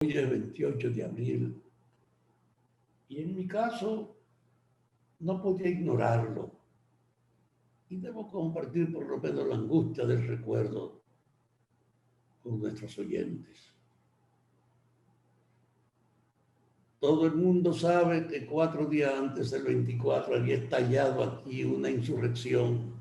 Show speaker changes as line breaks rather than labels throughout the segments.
Hoy es 28 de abril y en mi caso no podía ignorarlo y debo compartir por lo menos la angustia del recuerdo con nuestros oyentes. Todo el mundo sabe que 4 días antes del 24 había estallado aquí una insurrección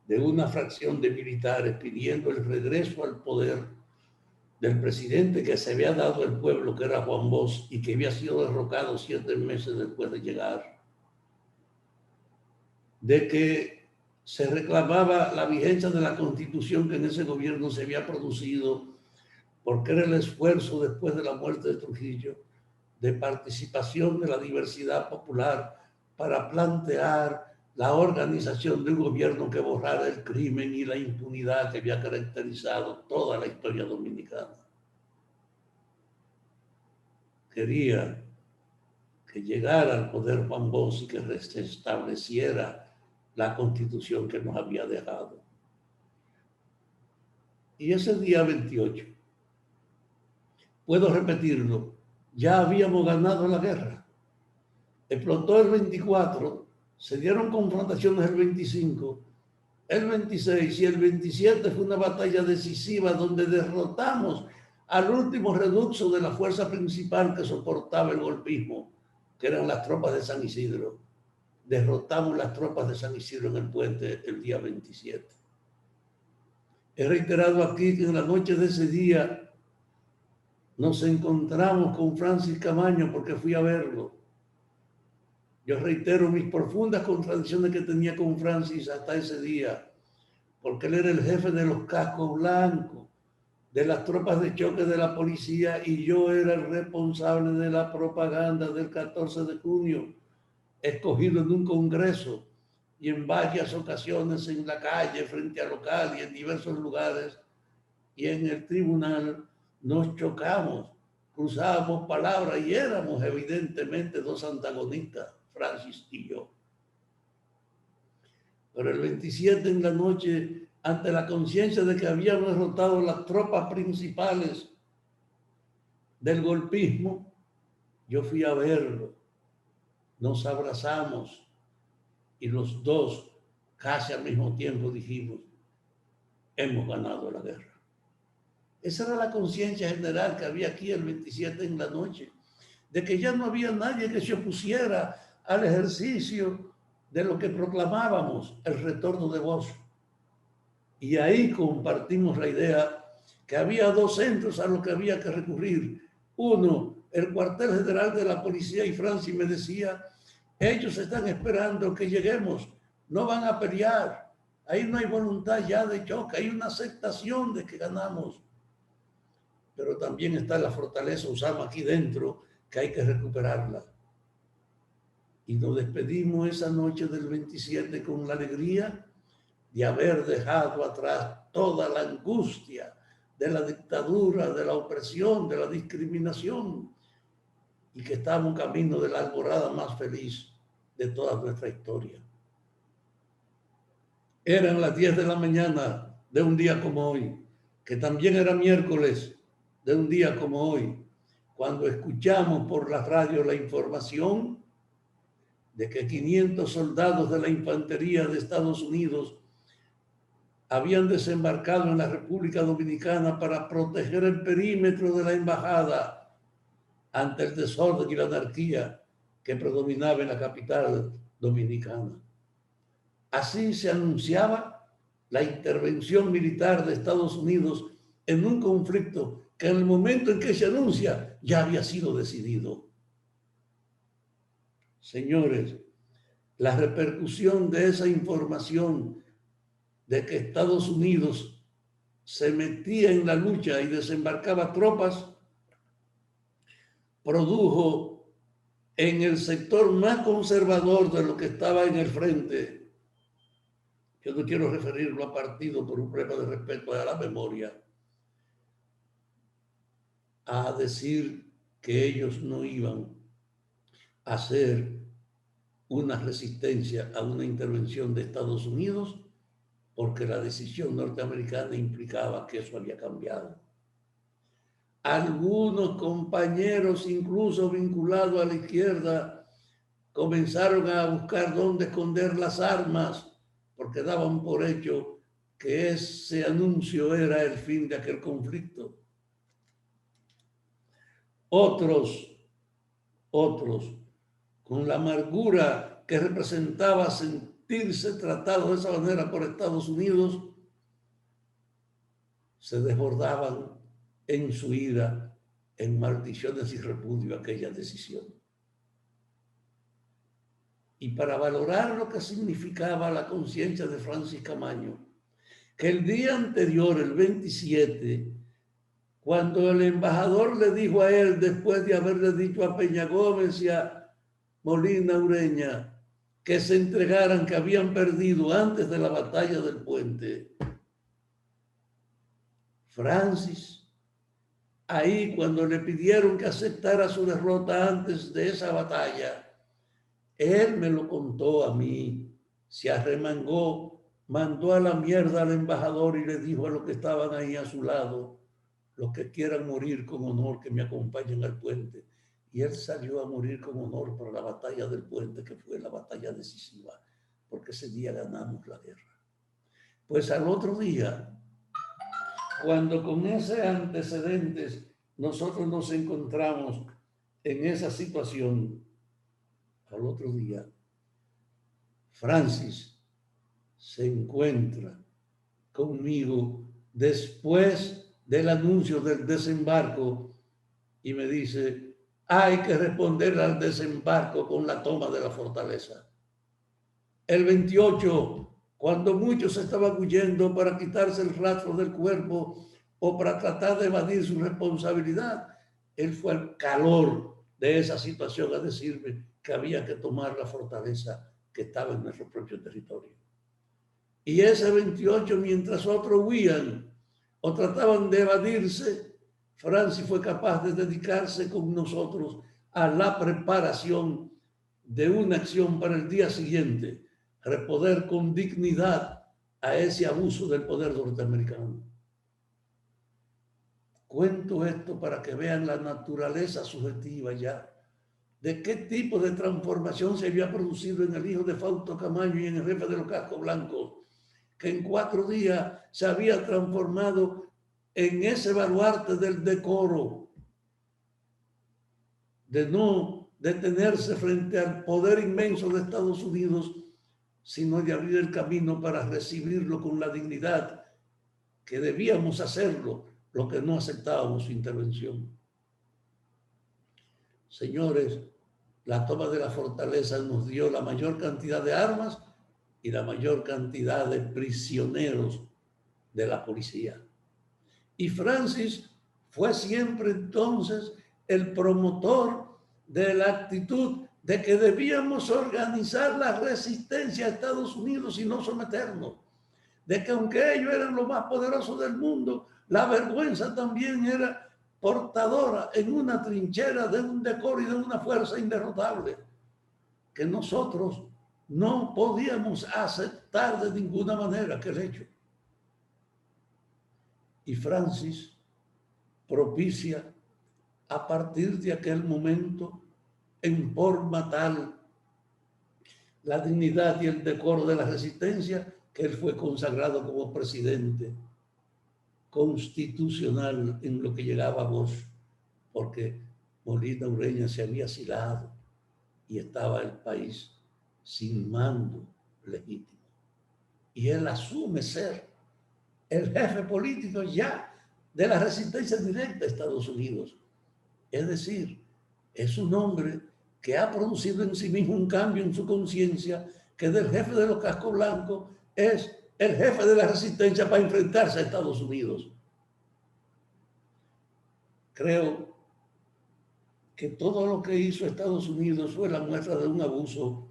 de una fracción de militares pidiendo el regreso al poder del presidente que se había dado al pueblo, que era Juan Bosch, y que había sido derrocado 7 meses después de llegar. De que se reclamaba la vigencia de la Constitución que en ese gobierno se había producido, porque era el esfuerzo después de la muerte de Trujillo de participación de la diversidad popular para plantear la organización de un gobierno que borrara el crimen y la impunidad que había caracterizado toda la historia dominicana. Quería que llegara al poder Juan Bosch y que se estableciera la Constitución que nos había dejado. Y ese día 28, puedo repetirlo, ya habíamos ganado la guerra. Explotó el 24, se dieron confrontaciones el 25, el 26 y el 27 fue una batalla decisiva donde derrotamos al último reducto de la fuerza principal que soportaba el golpismo, que eran las tropas de San Isidro. Derrotamos las tropas de San Isidro en el puente el día 27. He reiterado aquí que en la noche de ese día nos encontramos con Francis Camaño porque fui a verlo. Yo reitero mis profundas contradicciones que tenía con Francis hasta ese día, porque él era el jefe de los cascos blancos, de las tropas de choque de la policía, y yo era el responsable de la propaganda del 14 de junio, escogido en un congreso y en varias ocasiones en la calle, frente al local y en diversos lugares, y en el tribunal nos chocamos, cruzábamos palabras y éramos evidentemente dos antagonistas, Francis y yo. Pero el 27 en la noche, ante la conciencia de que habíamos derrotado las tropas principales del golpismo, yo fui a verlo, nos abrazamos y los dos casi al mismo tiempo dijimos, hemos ganado la guerra. Esa era la conciencia general que había aquí el 27 en la noche, de que ya no había nadie que se opusiera al ejercicio de lo que proclamábamos, el retorno de Bosch. Y ahí compartimos la idea que había dos centros a los que había que recurrir. Uno, el cuartel general de la policía, y Francis me decía, ellos están esperando que lleguemos, no van a pelear, ahí no hay voluntad ya de choque, hay una aceptación de que ganamos. Pero también está la fortaleza Usama aquí dentro, que hay que recuperarla. Y nos despedimos esa noche del 27 con la alegría de haber dejado atrás toda la angustia de la dictadura, de la opresión, de la discriminación, y que estamos en camino de la alborada más feliz de toda nuestra historia. Eran las 10 de la mañana de un día como hoy, que también era miércoles de un día como hoy, cuando escuchamos por la radio la información de que 500 soldados de la infantería de Estados Unidos habían desembarcado en la República Dominicana para proteger el perímetro de la embajada ante el desorden y la anarquía que predominaba en la capital dominicana. Así se anunciaba la intervención militar de Estados Unidos en un conflicto que en el momento en que se anuncia ya había sido decidido. Señores, la repercusión de esa información de que Estados Unidos se metía en la lucha y desembarcaba tropas, produjo en el sector más conservador de lo que estaba en el frente, yo no quiero referirlo a partido por un problema de respeto a la memoria, a decir que ellos no iban a hacer una resistencia a una intervención de Estados Unidos porque la decisión norteamericana implicaba que eso había cambiado. Algunos compañeros, incluso vinculados a la izquierda, comenzaron a buscar dónde esconder las armas, porque daban por hecho que ese anuncio era el fin de aquel conflicto. Otros, con la amargura que representaba sentirse tratados de esa manera por Estados Unidos, se desbordaban en su ira, en maldiciones y repudio a aquella decisión. Y para valorar lo que significaba la conciencia de Francis Camaño, que el día anterior, el 27, cuando el embajador le dijo a él, después de haberle dicho a Peña Gómez y a Molina Ureña que se entregaran, que habían perdido antes de la batalla del puente, Francis, ahí cuando le pidieron que aceptara su derrota antes de esa batalla, él me lo contó a mí, se arremangó, mandó a la mierda al embajador y le dijo a los que estaban ahí a su lado, los que quieran morir con honor, que me acompañen al puente. Y él salió a morir con honor por la batalla del puente, que fue la batalla decisiva, porque ese día ganamos la guerra. Pues al otro día, cuando con ese antecedentes nosotros nos encontramos en esa situación, al otro día, Francis se encuentra conmigo después del anuncio del desembarco y me dice, hay que responder al desembarco con la toma de la fortaleza. El 28, cuando muchos estaban huyendo para quitarse el rastro del cuerpo o para tratar de evadir su responsabilidad, él fue al calor de esa situación a decirme que había que tomar la fortaleza que estaba en nuestro propio territorio. Y ese 28, mientras otros huían o trataban de evadirse, Francis fue capaz de dedicarse con nosotros a la preparación de una acción para el día siguiente, responder con dignidad a ese abuso del poder norteamericano. Cuento esto para que vean la naturaleza subjetiva ya, de qué tipo de transformación se había producido en el hijo de Fausto Camaño y en el jefe de los cascos blancos, que en 4 días se había transformado en ese baluarte del decoro, de no detenerse frente al poder inmenso de Estados Unidos, sino de abrir el camino para recibirlo con la dignidad que debíamos hacerlo, lo que no aceptábamos su intervención. Señores, la toma de la fortaleza nos dio la mayor cantidad de armas y la mayor cantidad de prisioneros de la policía. Y Francis fue siempre entonces el promotor de la actitud de que debíamos organizar la resistencia a Estados Unidos y no someternos. De que aunque ellos eran los más poderosos del mundo, la vergüenza también era portadora en una trinchera de un decoro y de una fuerza inderrotable que nosotros no podíamos aceptar de ninguna manera aquel hecho. Y Francis propicia a partir de aquel momento en forma tal la dignidad y el decoro de la resistencia que él fue consagrado como presidente constitucional en lo que llegaba a Bosch, porque Molina Ureña se había asilado y estaba el país sin mando legítimo. Y él asume ser el jefe político ya de la resistencia directa a Estados Unidos. Es decir, es un hombre que ha producido en sí mismo un cambio en su conciencia, que del jefe de los cascos blancos es el jefe de la resistencia para enfrentarse a Estados Unidos. Creo que todo lo que hizo Estados Unidos fue la muestra de un abuso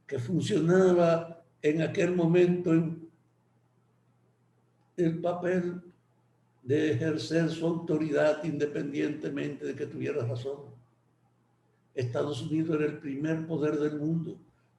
que funcionaba en aquel momento en el papel de ejercer su autoridad independientemente de que tuviera razón. Estados Unidos era el primer poder del mundo.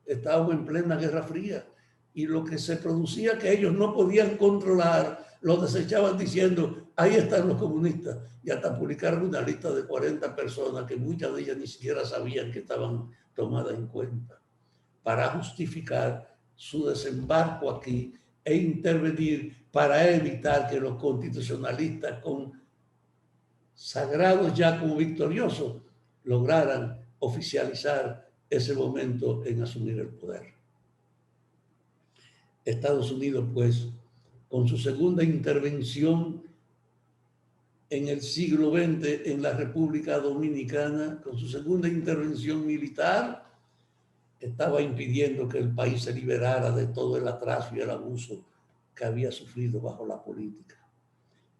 Estábamos en plena Guerra Fría y lo que se producía que ellos no podían controlar lo desechaban diciendo, ahí están los comunistas, y hasta publicaron una lista de 40 personas que muchas de ellas ni siquiera sabían que estaban tomadas en cuenta, para justificar su desembarco aquí e intervenir para evitar que los constitucionalistas, consagrados ya como victoriosos, lograran oficializar ese momento en asumir el poder. Estados Unidos, pues, con su segunda intervención en el siglo XX en la República Dominicana, con su segunda intervención militar, estaba impidiendo que el país se liberara de todo el atraso y el abuso que había sufrido bajo la política.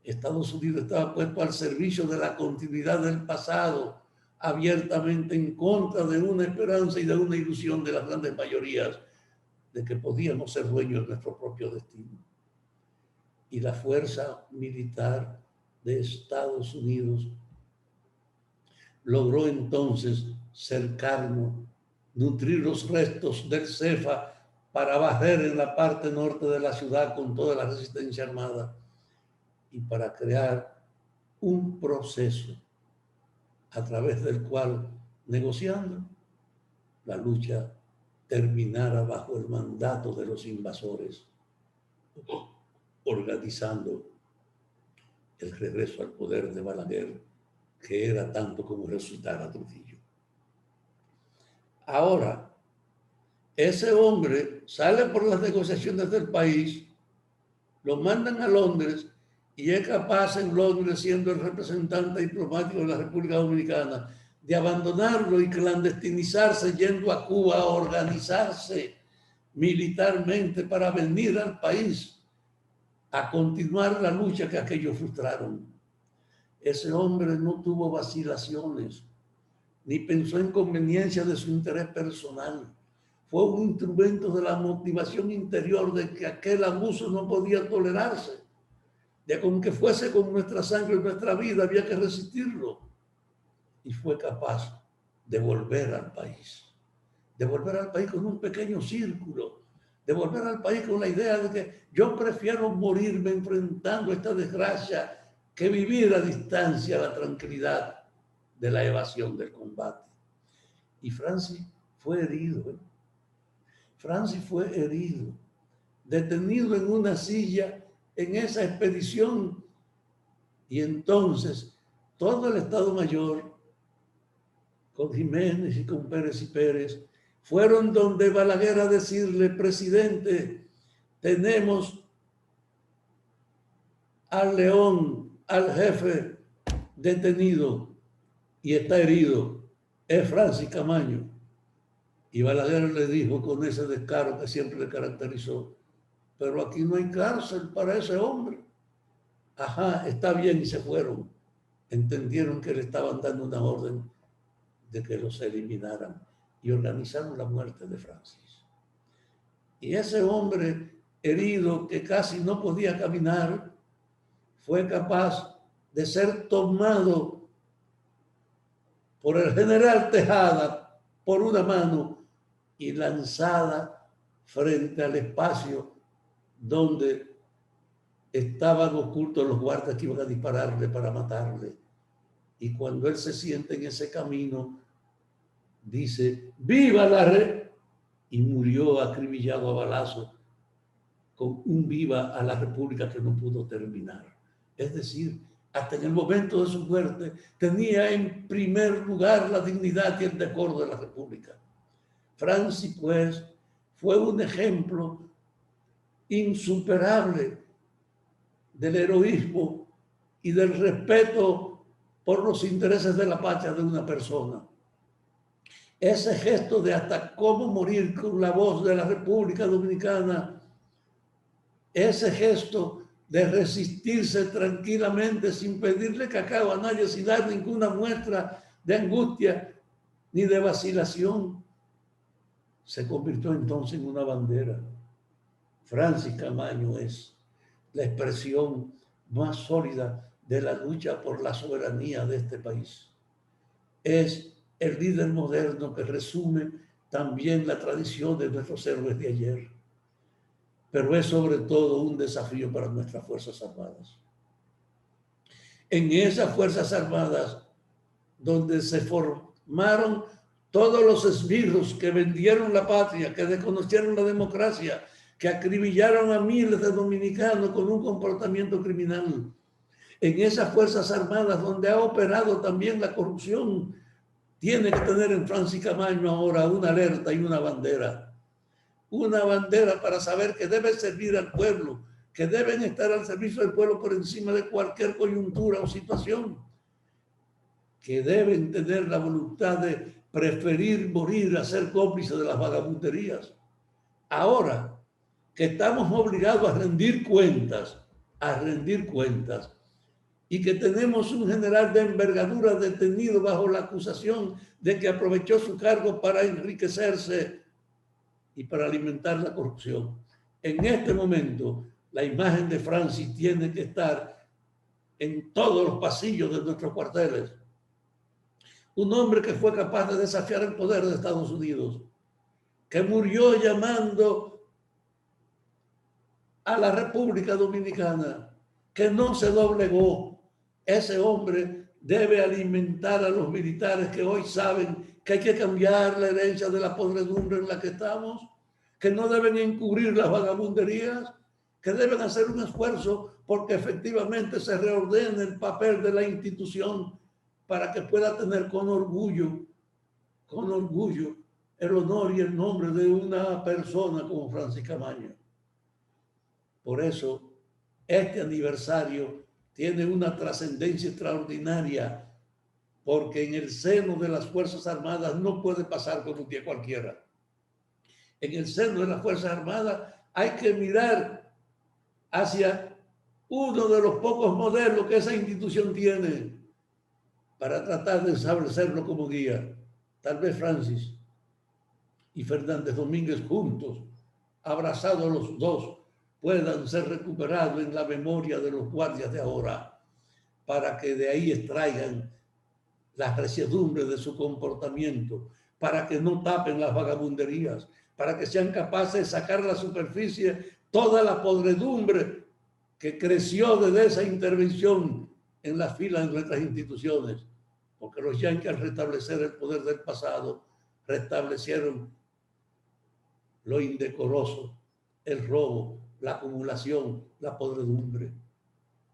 Estados Unidos estaba puesto al servicio de la continuidad del pasado, abiertamente en contra de una esperanza y de una ilusión de las grandes mayorías de que podíamos ser dueños de nuestro propio destino. Y la fuerza militar de Estados Unidos logró entonces cercarnos, nutrir los restos del CEFA para barrer en la parte norte de la ciudad con toda la resistencia armada y para crear un proceso a través del cual, negociando, la lucha terminara bajo el mandato de los invasores, organizando el regreso al poder de Balaguer, que era tanto como resucitar a Trujillo. Ahora, ese hombre sale por las negociaciones del país, lo mandan a Londres y es capaz en Londres, siendo el representante diplomático de la República Dominicana, de abandonarlo y clandestinizarse yendo a Cuba a organizarse militarmente para venir al país a continuar la lucha que aquellos frustraron. Ese hombre no tuvo vacilaciones, ni pensó en conveniencia de su interés personal. Fue un instrumento de la motivación interior de que aquel abuso no podía tolerarse, de que aunque fuese con nuestra sangre y nuestra vida, había que resistirlo. Y fue capaz de volver al país con un pequeño círculo, de volver al país con la idea de que yo prefiero morirme enfrentando esta desgracia que vivir a distancia la tranquilidad de la evasión del combate. Y Francis fue herido. Francis fue herido, detenido en una silla en esa expedición. Y entonces todo el Estado Mayor, con Jiménez y con Pérez y Pérez, fueron donde Balaguer a decirle, presidente, tenemos al León, al jefe detenido y está herido, es Francis Camaño. Y Balaguer le dijo con ese descaro que siempre le caracterizó, pero aquí no hay cárcel para ese hombre. Ajá, está bien, y se fueron. Entendieron que le estaban dando una orden de que los eliminaran y organizaron la muerte de Francis. Y ese hombre herido que casi no podía caminar fue capaz de ser tomado por el general Tejada por una mano y lanzada frente al espacio donde estaban ocultos los guardas que iban a dispararle para matarle. Y cuando él se siente en ese camino, dice, ¡viva la red! Y murió acribillado a balazo con un viva a la República que no pudo terminar. Es decir, hasta en el momento de su muerte tenía en primer lugar la dignidad y el decoro de la República. Francis, pues, fue un ejemplo insuperable del heroísmo y del respeto por los intereses de la patria de una persona. Ese gesto de hasta cómo morir con la voz de la República Dominicana, ese gesto de resistirse tranquilamente sin pedirle cacao a nadie, sin dar ninguna muestra de angustia ni de vacilación, se convirtió entonces en una bandera. Francis Camaño es la expresión más sólida de la lucha por la soberanía de este país. Es el líder moderno que resume también la tradición de nuestros héroes de ayer. pero es sobre todo un desafío para nuestras Fuerzas Armadas. En esas Fuerzas Armadas, donde se formaron todos los esbirros que vendieron la patria, que desconocieron la democracia, que acribillaron a miles de dominicanos con un comportamiento criminal. En esas Fuerzas Armadas donde ha operado también la corrupción, tiene que tener en Francis Camaño ahora una alerta y una bandera. Una bandera para saber que debe servir al pueblo, que deben estar al servicio del pueblo por encima de cualquier coyuntura o situación, que deben tener la voluntad de preferir morir a ser cómplices de las vagabunderías. Ahora que estamos obligados a rendir cuentas, y que tenemos un general de envergadura detenido bajo la acusación de que aprovechó su cargo para enriquecerse y para alimentar la corrupción. En este momento, la imagen de Francis tiene que estar en todos los pasillos de nuestros cuarteles. Un hombre que fue capaz de desafiar el poder de Estados Unidos, que murió llamando a la República Dominicana, que no se doblegó. Ese hombre debe alimentar a los militares que hoy saben que hay que cambiar la herencia de la podredumbre en la que estamos, que no deben encubrir las vagabunderías, que deben hacer un esfuerzo porque efectivamente se reordene el papel de la institución para que pueda tener con orgullo el honor y el nombre de una persona como Francis Camaño. Por eso, este aniversario tiene una trascendencia extraordinaria, porque en el seno de las Fuerzas Armadas no puede pasar como un día cualquiera. En el seno de las Fuerzas Armadas hay que mirar hacia uno de los pocos modelos que esa institución tiene para tratar de establecerlo como guía. Tal vez Francis y Fernández Domínguez juntos, abrazados los dos, puedan ser recuperados en la memoria de los guardias de ahora, para que de ahí extraigan las residumbres de su comportamiento, para que no tapen las vagabunderías, para que sean capaces de sacar a la superficie toda la podredumbre que creció desde esa intervención en las filas de nuestras instituciones, porque los yanquis, al restablecer el poder del pasado, restablecieron lo indecoroso, el robo, la acumulación, la podredumbre.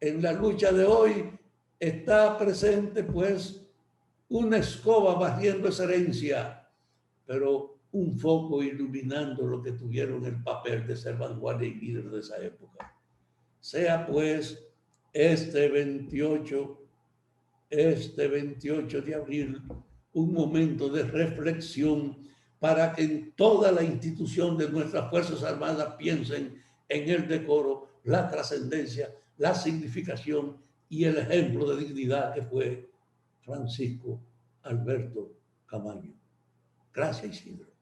En la lucha de hoy está presente, pues, una escoba barriendo esa herencia, pero un foco iluminando lo que tuvieron el papel de ser vanguardia y líder de esa época. Sea, pues, este 28 de abril un momento de reflexión para que en toda la institución de nuestras Fuerzas Armadas piensen en el decoro, la trascendencia, la significación y el ejemplo de dignidad que fue Francisco Alberto Camaño. Gracias, Isidro.